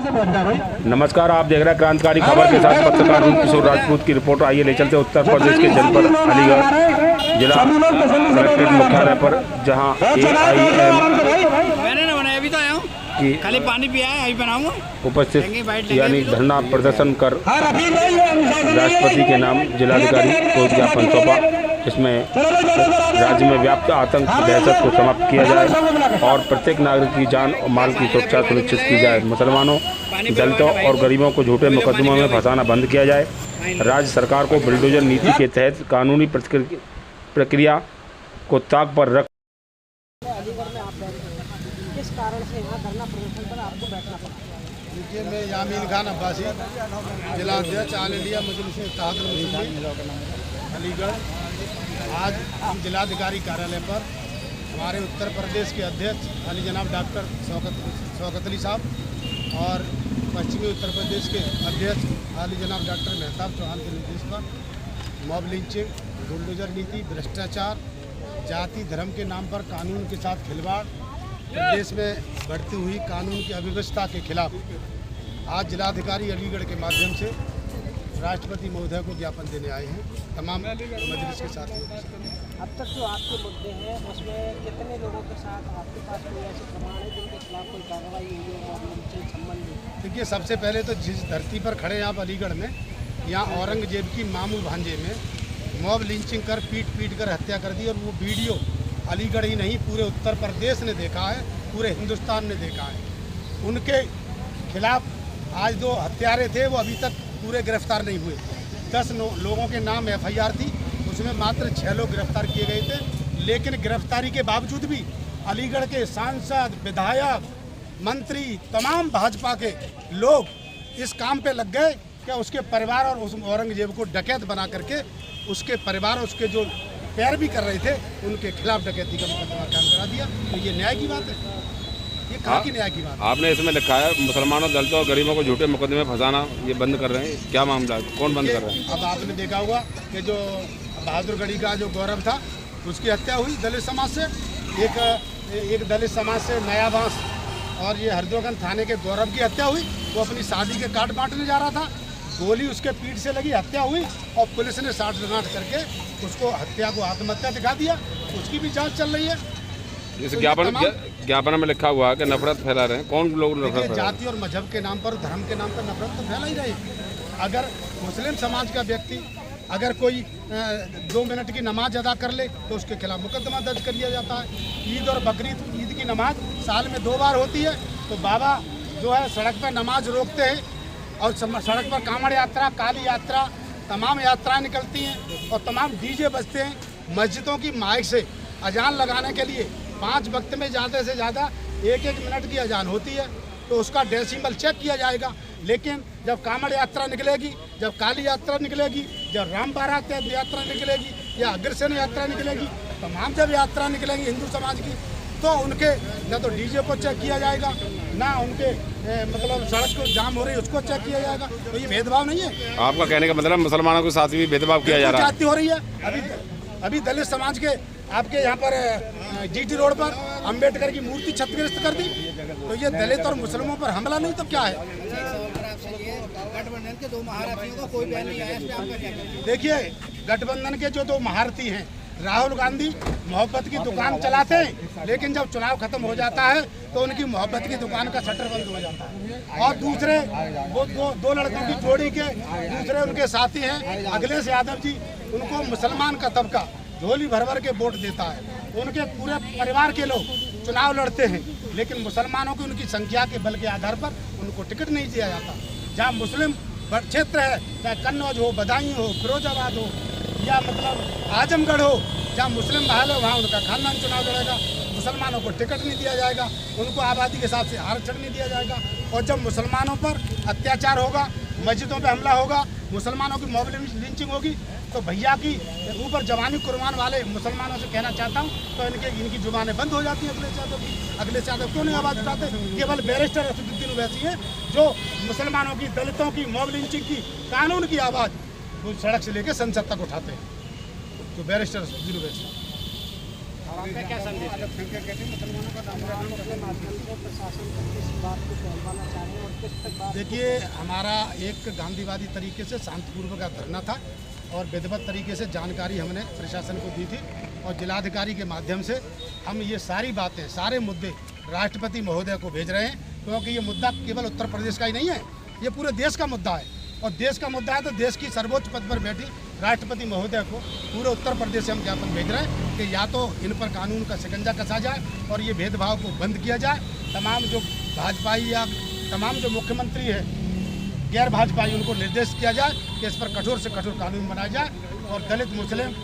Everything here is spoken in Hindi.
नमस्कार, आप देख रहे हैं क्रांतिकारी खबर के साथ पत्रकार किशोर राजपूत की रिपोर्ट। आइए ले चलते उत्तर प्रदेश के जनपद अलीगढ़ जिला कलेक्ट्रेट मुख्यालय पर, जहां AIM की खाली पानी पिया है, अभी बनाऊंगा उपस्थित यानी धरना प्रदर्शन कर राष्ट्रपति के नाम जिलाधिकारी को ज्ञापन सौंपा। इसमें राज्य में व्याप्त आतंक दहशत को समाप्त किया जाए और प्रत्येक नागरिक की जान और माल की सुरक्षा सुनिश्चित की जाए। मुसलमानों, दलितों और गरीबों को झूठे मुकदमों में फंसाना बंद किया जाए। राज्य सरकार को बुलडोजर नीति के तहत कानूनी प्रक्रिया को ताक पर रख किस कारण से यहाँ धरना प्रदर्शन पर आपको बैठना पड़ा? देखिए, मैं यामीन खान अब्बासी, जिला अध्यक्ष ऑल इंडिया मजलिस इत्तेहादुल मुस्लिमीन अलीगढ़। आज हम जिलाधिकारी कार्यालय पर हमारे उत्तर प्रदेश के अध्यक्ष अली जनाब डॉक्टर शौकत अली साहब और पश्चिमी उत्तर प्रदेश के अध्यक्ष अली जनाब डॉक्टर मेहताब चौहान के निर्देश पर मॉब लिंचिंग, बुलडोजर नीति, भ्रष्टाचार, जाति धर्म के नाम पर कानून के साथ खिलवाड़, प्रदेश में बढ़ती हुई कानून की अव्यवस्था के खिलाफ आज जिलाधिकारी अलीगढ़ के माध्यम से राष्ट्रपति महोदय को ज्ञापन देने आए हैं। तमाम मजलिस के साथ अब तक जो आपके मुद्दे हैं उसमें कितने लोगों के साथ आपके पास कोई ऐसे प्रमाण है जिनके खिलाफ कोई कार्रवाई हुई है संबंध? देखिए, सबसे पहले तो जिस धरती पर खड़े हैं आप अलीगढ़ में, यहाँ औरंगजेब की मामू भांजे में मॉब लिंचिंग कर पीट कर हत्या कर दी और वो वीडियो अलीगढ़ ही नहीं पूरे उत्तर प्रदेश ने देखा है, पूरे हिंदुस्तान ने देखा है। उनके खिलाफ आज दो हत्यारे थे, वो अभी तक पूरे गिरफ्तार नहीं हुए। 10 लोगों के नाम FIR थी, उसमें मात्र 6 लोग गिरफ्तार किए गए थे। लेकिन गिरफ्तारी के बावजूद भी अलीगढ़ के सांसद, विधायक, मंत्री, तमाम भाजपा के लोग इस काम पे लग गए कि उसके परिवार और उस औरंगजेब को डकैत बना करके उसके परिवार, उसके जो पैर भी कर रहे थे, उनके खिलाफ डकैती का मुकदमा कायम करा दिया। तो ये न्याय की बात है? ये कहाँ की न्याय की बात है? आपने इसमें लिखा है मुसलमानों, दलितों और गरीबों को झूठे मुकदमे में फंसाना ये बंद कर रहे हैं, क्या मामला है? कौन बंद कर रहे हैं? अब आपने देखा होगा कि जो बहादुरगढ़ी का जो गौरव था, उसकी हत्या हुई दलित समाज से। एक दलित समाज से नया बांस और ये हरदोगन थाने के गौरव की हत्या हुई। वो अपनी शादी के कार्ड बांटने जा रहा था, गोली उसके पीठ से लगी, हत्या हुई और पुलिस ने साठ करके उसको हत्या को आत्महत्या दिखा दिया। उसकी भी जांच चल रही है। इस ज्ञापन में लिखा हुआ है कि नफरत फैला रहे हैं। कौन लोग नफरत फैला रहे हैं? जाति और मजहब के नाम पर, धर्म के नाम पर नफरत तो फैला ही रही। अगर मुस्लिम समाज का व्यक्ति अगर कोई 2 मिनट की नमाज अदा कर ले तो उसके खिलाफ मुकदमा दर्ज कर दिया जाता है। ईद और बकरीद, ईद की नमाज साल में 2 बार होती है, तो बाबा जो है सड़क पर नमाज रोकते हैं और सड़क पर कांवड़ यात्रा, काली यात्रा, तमाम यात्राएं निकलती हैं और तमाम डीजे बजते हैं। मस्जिदों की माइक से अजान लगाने के लिए 5 वक्त में ज़्यादा से ज़्यादा 1-1 मिनट की अजान होती है, तो उसका डेसिमल चेक किया जाएगा। लेकिन जब कांवड़ यात्रा निकलेगी, जब काली यात्रा निकलेगी, जब राम बारात यात्रा निकलेगी या अग्रसेन यात्रा निकलेगी, तमाम जब यात्रा निकलेंगी हिंदू समाज की, तो उनके न तो डीजे को चेक किया जाएगा, ना उनके मतलब सड़क को जाम हो रही है उसको चेक किया जाएगा। तो ये भेदभाव नहीं है। आपका कहने का मतलब मुसलमानों के साथ भी भेदभाव किया जा रहा है? जाति हो रही है। अभी दलित समाज के आपके यहाँ पर GT रोड पर अंबेडकर की मूर्ति क्षतिग्रस्त कर दी, तो ये दलित और मुसलमानों पर हमला नहीं तो क्या है? गठबंधन के 2 महारथियों का कोई बयान नहीं आया, इसमें आपका क्या कहना है? देखिए, गठबंधन के जो 2 महारथी हैं, राहुल गांधी मोहब्बत की दुकान चलाते हैं, लेकिन जब चुनाव खत्म हो जाता है तो उनकी मोहब्बत की दुकान का शटर बंद हो जाता है। और दूसरे वो 2 लड़कों की जोड़ी के दूसरे उनके साथी हैं अखिलेश यादव जी, उनको मुसलमान का तबका झोली भर के वोट देता है। उनके पूरे परिवार के लोग चुनाव लड़ते हैं, लेकिन मुसलमानों की उनकी संख्या के बल के आधार पर उनको टिकट नहीं दिया जाता। जहाँ मुस्लिम क्षेत्र है, चाहे कन्नौज हो, बदायूं हो, फिरोजाबाद हो या मतलब आजमगढ़ हो, जहाँ मुस्लिम महल है, वहाँ उनका खानदान चुनाव लड़ेगा। मुसलमानों को टिकट नहीं दिया जाएगा, उनको आबादी के हिसाब से आरक्षण नहीं दिया जाएगा। और जब मुसलमानों पर अत्याचार होगा, मस्जिदों पे हमला होगा, मुसलमानों की मॉब लिंचिंग होगी, तो भैया की ऊपर जवानी कुर्बान वाले मुसलमानों से कहना चाहता हूँ, तो इनकी जुबानें बंद हो जाती हैं। अखिलेश यादव क्यों नहीं आवाज़ उठाते? केवल बैरिस्टर असदुद्दीन ओवैसी हैं जो मुसलमानों की, दलितों की, मॉब लिंचिंग की, कानून की आवाज़ वो सड़क से लेकर संसद तक उठाते हैं। तो बैरिस्टर असदुद्दीन ओवैसी आपका क्या संदेश है? मुसलमानों का नाम प्रशासन को किस बात को कहलवाना चाह रहे हैं और किस तक देखिए, हमारा एक गांधीवादी तरीके से शांतिपूर्वक का धरना था और विधिवत तरीके से जानकारी हमने प्रशासन को दी थी और जिलाधिकारी के माध्यम से हम ये सारी बातें, सारे मुद्दे राष्ट्रपति महोदय को भेज रहे हैं, क्योंकि ये मुद्दा केवल उत्तर प्रदेश का ही नहीं है, ये पूरे देश का मुद्दा है। और देश का मुद्दा है तो देश की सर्वोच्च पद पर बैठी राष्ट्रपति महोदय को पूरे उत्तर प्रदेश से हम ज्ञापन भेज रहे हैं कि या तो इन पर कानून का शिकंजा कसा जाए और ये भेदभाव को बंद किया जाए। तमाम जो भाजपाई या तमाम जो मुख्यमंत्री है गैर भाजपाई, उनको निर्देश किया जाए कि इस पर कठोर से कठोर कानून बनाया जाए और दलित मुस्लिम